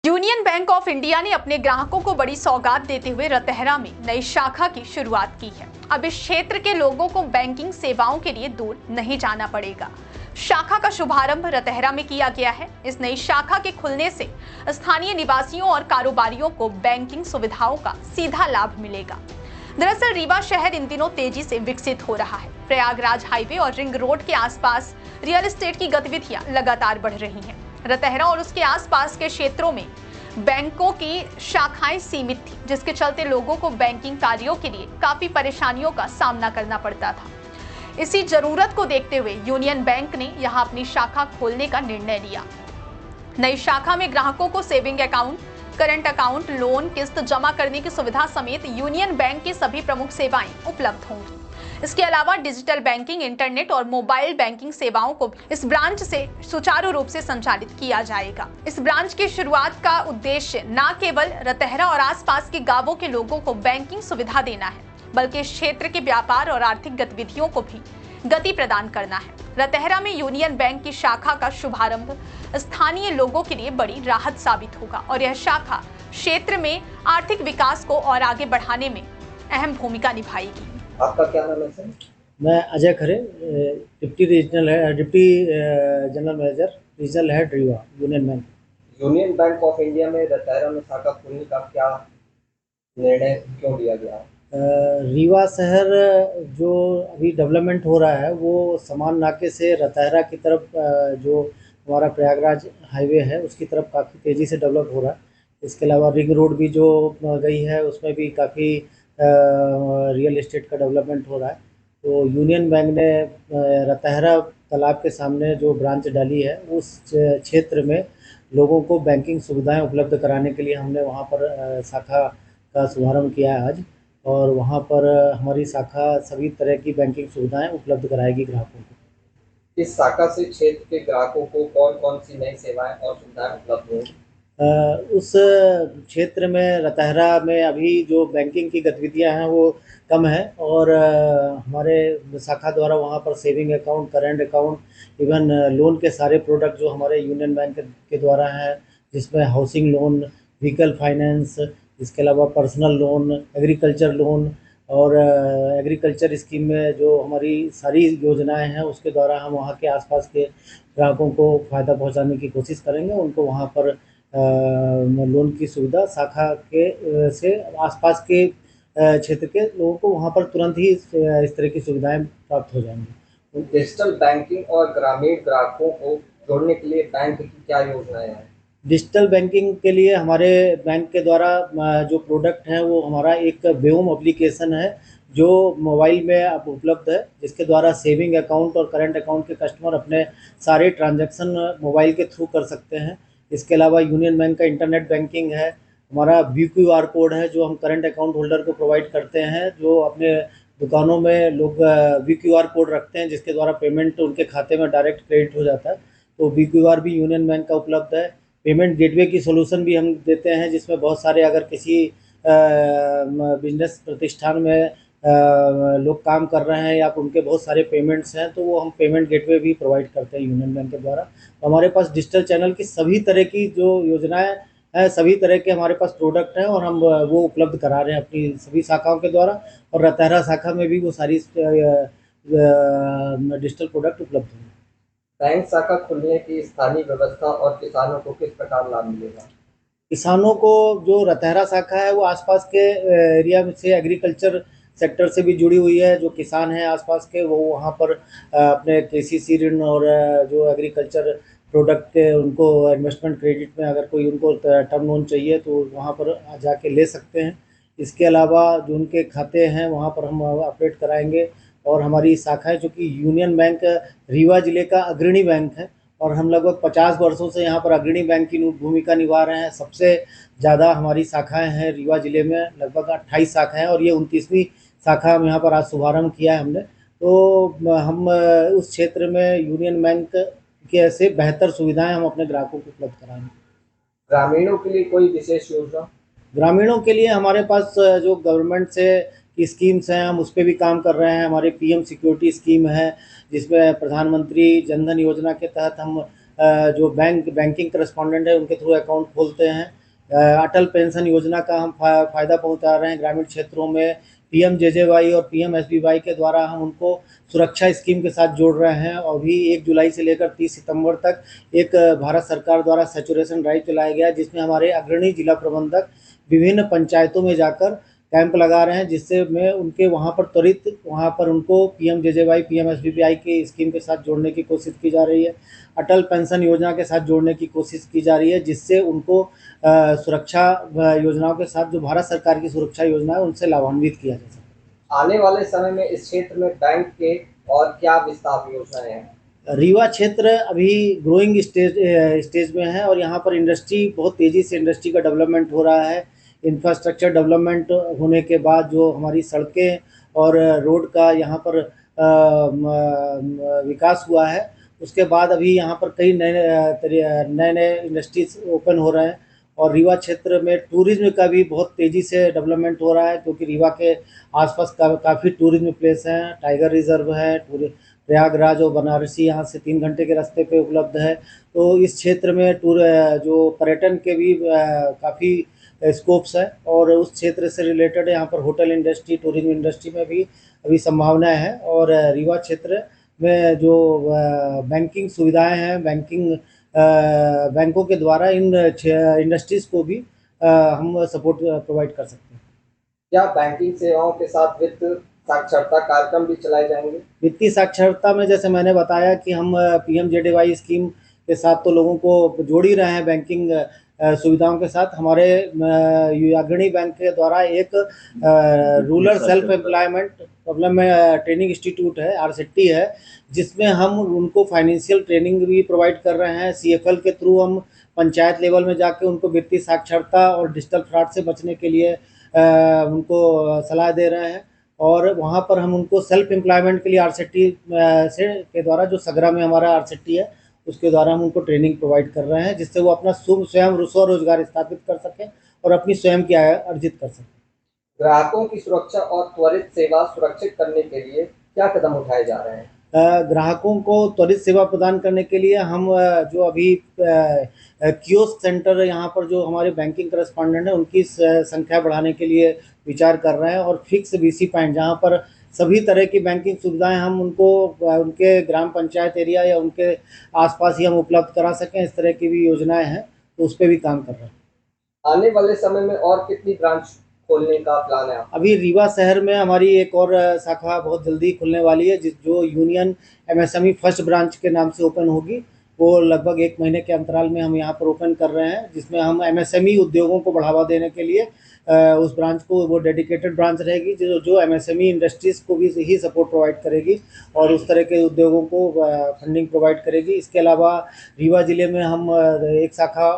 Union bank of India ने अपने ग्राहकों को बड़ी सौगात देते हुए रतहरा में नई शाखा की शुरुआत की है। अब इस क्षेत्र के लोगों को बैंकिंग सेवाओं के लिए दूर नहीं जाना पड़ेगा। शाखा का शुभारंभ रतहरा में किया गया है। इस नई शाखा के खुलने से स्थानीय निवासियों और कारोबारियों को बैंकिंग सुविधाओं का सीधा लाभ मिलेगा। दरअसल रीवा शहर इन दिनों तेजी से विकसित हो रहा है। प्रयागराज हाईवे और रिंग रोड के आसपास रियल एस्टेट की गतिविधियां लगातार बढ़ रही हैं। रतहरा और उसके आसपास के क्षेत्रों में बैंकों की शाखाएं सीमित थी, जिसके चलते लोगों को बैंकिंग कार्यों के लिए काफी परेशानियों का सामना करना पड़ता था। इसी जरूरत को देखते हुए यूनियन बैंक ने यहां अपनी शाखा खोलने का निर्णय लिया। नई शाखा में ग्राहकों को saving account, current account, loan, किस्त जमा करने की सुविधा समेत यूनियन बैंक की सभी प्रमुख सेवाएं उपलब्ध होंगी। इसके अलावा डिजिटल बैंकिंग, इंटरनेट और मोबाइल बैंकिंग सेवाओं को इस ब्रांच से सुचारू रूप से संचालित किया जाएगा। इस ब्रांच की शुरुआत का उद्देश्य न केवल रतहरा और आसपास के गांवों के लोगों को बैंकिंग सुविधा देना है, बल्कि इस क्षेत्र के व्यापार और आर्थिक गतिविधियों को भी गति प्रदान करना है। रतहरा में यूनियन बैंक की शाखा का शुभारंभ स्थानीय लोगों के लिए बड़ी राहत साबित होगा और यह शाखा क्षेत्र में आर्थिक विकास को और आगे बढ़ाने में अहम भूमिका निभाएगी। आपका क्या नाम है सर? मैं Ajay Khare, deputy general manager, regional head Rewa, union bank. Union bank of India में रतहरा में शाखा खोलने का क्या निर्णय क्यों लिया गया? रीवा शहर जो अभी डेवलपमेंट हो रहा है वो समान नाके से रतहरा की तरफ जो हमारा प्रयागराज हाईवे है उसकी तरफ काफ़ी तेज़ी से डेवलप हो रहा है। इसके अलावा रिंग रोड भी जो गई है उसमें भी काफ़ी रियल एस्टेट का डेवलपमेंट हो रहा है। तो यूनियन बैंक ने रतहरा तालाब के सामने जो ब्रांच डाली है उस क्षेत्र में लोगों को बैंकिंग सुविधाएं उपलब्ध कराने के लिए हमने वहां पर शाखा का शुभारंभ किया है आज, और वहां पर हमारी शाखा सभी तरह की बैंकिंग सुविधाएं उपलब्ध कराएगी ग्राहकों को। इस शाखा से क्षेत्र के ग्राहकों को कौन कौन सी नई सेवाएं और सुविधाएं उपलब्ध होंगी? उस क्षेत्र में रतहरा में अभी जो बैंकिंग की गतिविधियां हैं वो कम है, और हमारे शाखा द्वारा वहां पर saving account, current account, even loan के सारे प्रोडक्ट जो हमारे यूनियन बैंक के द्वारा हैं, जिसमें हाउसिंग लोन, व्हीकल फाइनेंस, इसके अलावा पर्सनल लोन, एग्रीकल्चर लोन और एग्रीकल्चर स्कीम में जो हमारी सारी योजनाएं हैं उसके द्वारा हम वहाँ के आसपास के ग्राहकों को फ़ायदा पहुँचाने की कोशिश करेंगे। उनको वहाँ पर लोन की सुविधा शाखा के से आसपास के क्षेत्र के लोगों को वहाँ पर तुरंत ही इस तरह की सुविधाएं प्राप्त हो जाएंगी। डिजिटल बैंकिंग और ग्रामीण ग्राहकों को जोड़ने के लिए बैंक की क्या योजनाएं हैं? डिजिटल बैंकिंग के लिए हमारे बैंक के द्वारा जो प्रोडक्ट है वो हमारा एक व्योम एप्लीकेशन है जो मोबाइल में अब उपलब्ध है, जिसके द्वारा सेविंग अकाउंट और करंट अकाउंट के कस्टमर अपने सारे ट्रांजैक्शन मोबाइल के थ्रू कर सकते हैं। इसके अलावा यूनियन बैंक का इंटरनेट बैंकिंग है, हमारा VQR कोड है जो हम करंट अकाउंट होल्डर को प्रोवाइड करते हैं। जो अपने दुकानों में लोग VQR कोड रखते हैं जिसके द्वारा पेमेंट उनके खाते में डायरेक्ट क्रेडिट हो जाता है, तो VQR भी यूनियन बैंक का उपलब्ध है। पेमेंट गेटवे की सोल्यूशन भी हम देते हैं, जिसमें बहुत सारे अगर किसी बिजनेस प्रतिष्ठान में लोग काम कर रहे हैं या उनके बहुत सारे पेमेंट्स हैं तो वो हम पेमेंट गेटवे भी प्रोवाइड करते हैं यूनियन बैंक के द्वारा। तो हमारे पास डिजिटल चैनल की सभी तरह की जो योजनाएं हैं, सभी तरह के हमारे पास प्रोडक्ट हैं और हम वो उपलब्ध करा रहे हैं अपनी सभी शाखाओं के द्वारा, और रतहरा शाखा में भी वो सारी डिजिटल प्रोडक्ट उपलब्ध हैं। बैंक शाखा खुलने की स्थानीय व्यवस्था और किसानों को किस प्रकार लाभ मिलेगा? किसानों को जो रतहरा शाखा है वो आसपास के एरिया से एग्रीकल्चर सेक्टर से भी जुड़ी हुई है। जो किसान हैं आसपास के वो वहाँ पर अपने KCC ऋण और जो एग्रीकल्चर प्रोडक्ट के उनको इन्वेस्टमेंट क्रेडिट में अगर कोई उनको टर्म लोन चाहिए तो वहाँ पर जाके ले सकते हैं। इसके अलावा जो उनके खाते हैं वहाँ पर हम अपडेट कराएंगे, और हमारी शाखाएं चूँकि यूनियन बैंक रीवा ज़िले का अग्रणी बैंक है और हम लगभग 50 वर्षों से यहाँ पर अग्रणी बैंक की भूमिका निभा रहे हैं। सबसे ज़्यादा हमारी शाखाएं हैं रीवा ज़िले में, लगभग 28 शाखाएं, और ये 29वीं शाखा हम यहाँ पर आज शुभारम्भ किया है हमने। तो हम उस क्षेत्र में यूनियन बैंक के ऐसे बेहतर सुविधाएं हम अपने ग्राहकों को उपलब्ध कराएंगे। ग्रामीणों के लिए कोई विशेष योजना? ग्रामीणों के लिए हमारे पास जो गवर्नमेंट से की स्कीम्स हैं हम उस पर भी काम कर रहे हैं। हमारी PM सिक्योरिटी स्कीम है जिसमें प्रधानमंत्री जनधन योजना के तहत हम जो बैंकिंग करस्पॉन्डेंट है उनके थ्रू अकाउंट खोलते हैं। अटल पेंशन योजना का हम फ़ायदा पहुंचा रहे हैं ग्रामीण क्षेत्रों में। PMJJY और PMSBY के द्वारा हम उनको सुरक्षा स्कीम के साथ जोड़ रहे हैं। और भी 1 जुलाई से लेकर 30 सितंबर तक एक भारत सरकार द्वारा सैचुरेशन ड्राइव चलाया गया, जिसमें हमारे अग्रणी जिला प्रबंधक विभिन्न पंचायतों में जाकर कैंप लगा रहे हैं, जिससे मैं उनके वहाँ पर त्वरित वहाँ पर उनको PMJJY PMSBY की स्कीम के साथ जोड़ने की कोशिश की जा रही है। अटल पेंशन योजना के साथ जोड़ने की कोशिश की जा रही है, जिससे उनको सुरक्षा योजनाओं के साथ जो भारत सरकार की सुरक्षा योजना है उनसे लाभान्वित किया जा सके। आने वाले समय में इस क्षेत्र में बैंक के और क्या विस्तार योजनाएं हैं? रीवा क्षेत्र अभी ग्रोइंग स्टेज में है और यहाँ पर इंडस्ट्री बहुत तेज़ी से इंडस्ट्री का डेवलपमेंट हो रहा है। इंफ्रास्ट्रक्चर डेवलपमेंट होने के बाद जो हमारी सड़कें और रोड का यहाँ पर विकास हुआ है, उसके बाद अभी यहाँ पर कई नए इंडस्ट्रीज ओपन हो रहे हैं। और रीवा क्षेत्र में टूरिज़्म का भी बहुत तेज़ी से डेवलपमेंट हो रहा है, क्योंकि रीवा के आसपास काफ़ी टूरिज़्म प्लेस हैं। टाइगर रिजर्व है, प्रयागराज और बनारसी यहाँ से 3 घंटे के रास्ते पे उपलब्ध है। तो इस क्षेत्र में जो पर्यटन के भी काफ़ी स्कोप्स है और उस क्षेत्र से रिलेटेड यहाँ पर होटल इंडस्ट्री, टूरिज्म इंडस्ट्री में भी अभी संभावनाएं हैं। और रीवा क्षेत्र में जो बैंकिंग सुविधाएं हैं, बैंकों के द्वारा इन इंडस्ट्रीज़ को भी हम सपोर्ट प्रोवाइड कर सकते हैं। क्या बैंकिंग सेवाओं के साथ वित्त साक्षरता कार्यक्रम भी चलाए जाएंगे? वित्तीय साक्षरता में जैसे मैंने बताया कि हम PMJDY स्कीम के साथ तो लोगों को जोड़ ही रहे हैं बैंकिंग सुविधाओं के साथ। हमारे अग्रणी बैंक के द्वारा एक रूरल सेल्फ एम्प्लॉयमेंट प्रॉब्लम में ट्रेनिंग इंस्टीट्यूट है, RCT है, जिसमें हम उनको फाइनेंशियल ट्रेनिंग भी प्रोवाइड कर रहे हैं। CFL के थ्रू हम पंचायत लेवल में जाके उनको वित्तीय साक्षरता और डिजिटल फ्रॉड से बचने के लिए उनको सलाह दे रहे हैं। और वहाँ पर हम उनको सेल्फ एम्प्लॉयमेंट के लिए RCT के द्वारा, जो सगरा में हमारा RCT है, उसके द्वारा हम उनको ट्रेनिंग प्रोवाइड कर रहे हैं, जिससे वो अपना स्वयं स्वरोजगार स्थापित कर सकें और अपनी स्वयं की आय अर्जित कर सकें। ग्राहकों की सुरक्षा और त्वरित सेवा सुरक्षित करने के लिए क्या कदम उठाए जा रहे हैं? ग्राहकों को त्वरित सेवा प्रदान करने के लिए हम जो अभी कियोस्क सेंटर यहाँ पर जो हमारे बैंकिंग करस्पॉन्डेंट हैं उनकी संख्या बढ़ाने के लिए विचार कर रहे हैं। और फिक्स BC पॉइंट, जहाँ पर सभी तरह की बैंकिंग सुविधाएं हम उनको उनके ग्राम पंचायत एरिया या उनके आसपास ही हम उपलब्ध करा सकें, इस तरह की भी योजनाएं हैं, तो उस पर भी काम कर रहे हैं। आने वाले समय में और कितनी ब्रांच खोलने का प्लान है? अभी रीवा शहर में हमारी एक और शाखा बहुत जल्दी खुलने वाली है, जो यूनियन MSME फर्स्ट ब्रांच के नाम से ओपन होगी। वो लगभग 1 महीने के अंतराल में हम यहाँ पर ओपन कर रहे हैं, जिसमें हम MSME उद्योगों को बढ़ावा देने के लिए उस ब्रांच को, वो डेडिकेटेड ब्रांच रहेगी जो MSME इंडस्ट्रीज़ को भी ही सपोर्ट प्रोवाइड करेगी और उस तरह के उद्योगों को फंडिंग प्रोवाइड करेगी। इसके अलावा रीवा ज़िले में हम एक शाखा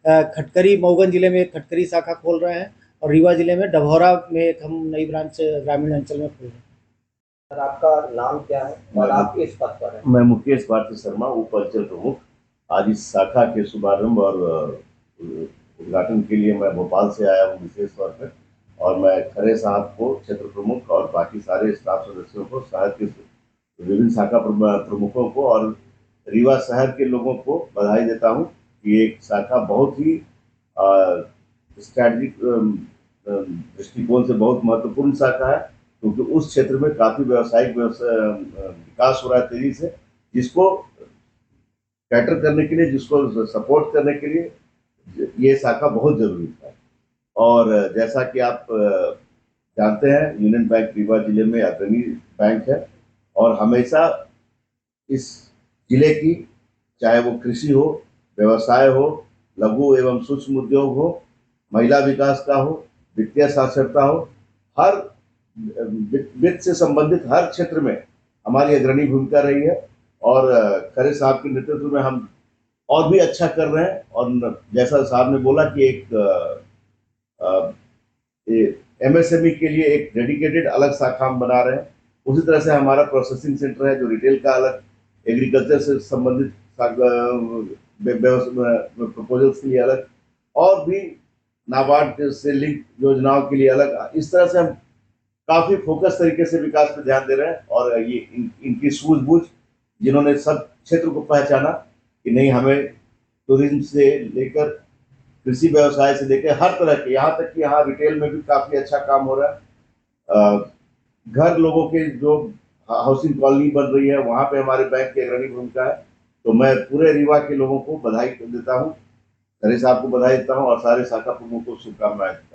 खटकरी, मऊगन ज़िले में एक खटकरी शाखा खोल रहे हैं और रीवा ज़िले में डभौरा में एक हम नई ब्रांच ग्रामीण अंचल में खोल रहे हैं। सर, आपका नाम क्या है और आप किस पद पर हैं? मैं मुकेश भारती शर्मा, उप अंचल प्रमुख। आज इस शाखा के शुभारंभ और उद्घाटन के लिए मैं भोपाल से आया हूँ विशेष तौर पर। और मैं खरे साहब को, क्षेत्र प्रमुख, और बाकी सारे स्टाफ सदस्यों को, शहर के विभिन्न शाखा प्रमुखों को और रीवा शहर के लोगों को बधाई देता हूँ कि एक शाखा बहुत ही स्ट्रैटेजिक दृष्टिकोण से बहुत महत्वपूर्ण शाखा है, क्योंकि उस क्षेत्र में काफ़ी व्यावसायिक विकास हो रहा है तेजी से, जिसको कैटर करने के लिए, जिसको सपोर्ट करने के लिए ये शाखा बहुत जरूरी था। और जैसा कि आप जानते हैं, यूनियन बैंक रीवा जिले में अग्रणी बैंक है और हमेशा इस जिले की, चाहे वो कृषि हो, व्यवसाय हो, लघु एवं सूक्ष्म उद्योग हो, महिला विकास का हो, वित्तीय साक्षरता हो, हर वित्त से संबंधित हर क्षेत्र में हमारी अग्रणी भूमिका रही है। और खरे साहब के नेतृत्व में हम और भी अच्छा कर रहे हैं। और जैसा साहब ने बोला कि एक MSME के लिए एक डेडिकेटेड अलग शाखा हम बना रहे हैं, उसी तरह से हमारा प्रोसेसिंग सेंटर है जो रिटेल का अलग, एग्रीकल्चर से संबंधित प्रपोजल्स के लिए अलग, और भी नाबार्ड से लिंक योजनाओं के लिए अलग। इस तरह से हम काफ़ी फोकस तरीके से विकास पर ध्यान दे रहे हैं। और ये इनकी सूझबूझ, जिन्होंने सब क्षेत्र को पहचाना, कि नहीं, हमें टूरिज्म से लेकर कृषि व्यवसाय से लेकर हर तरह के, यहाँ तक कि यहाँ रिटेल में भी काफी अच्छा काम हो रहा है। घर लोगों के जो हाउसिंग कॉलोनी बन रही है वहाँ पे हमारे बैंक की अग्रणी भूमिका है। तो मैं पूरे रीवा के लोगों को बधाई देता हूँ, खरे साहब को बधाई देता हूँ और सारे शाखा प्रमुखों को शुभकामनाएं देता हूँ।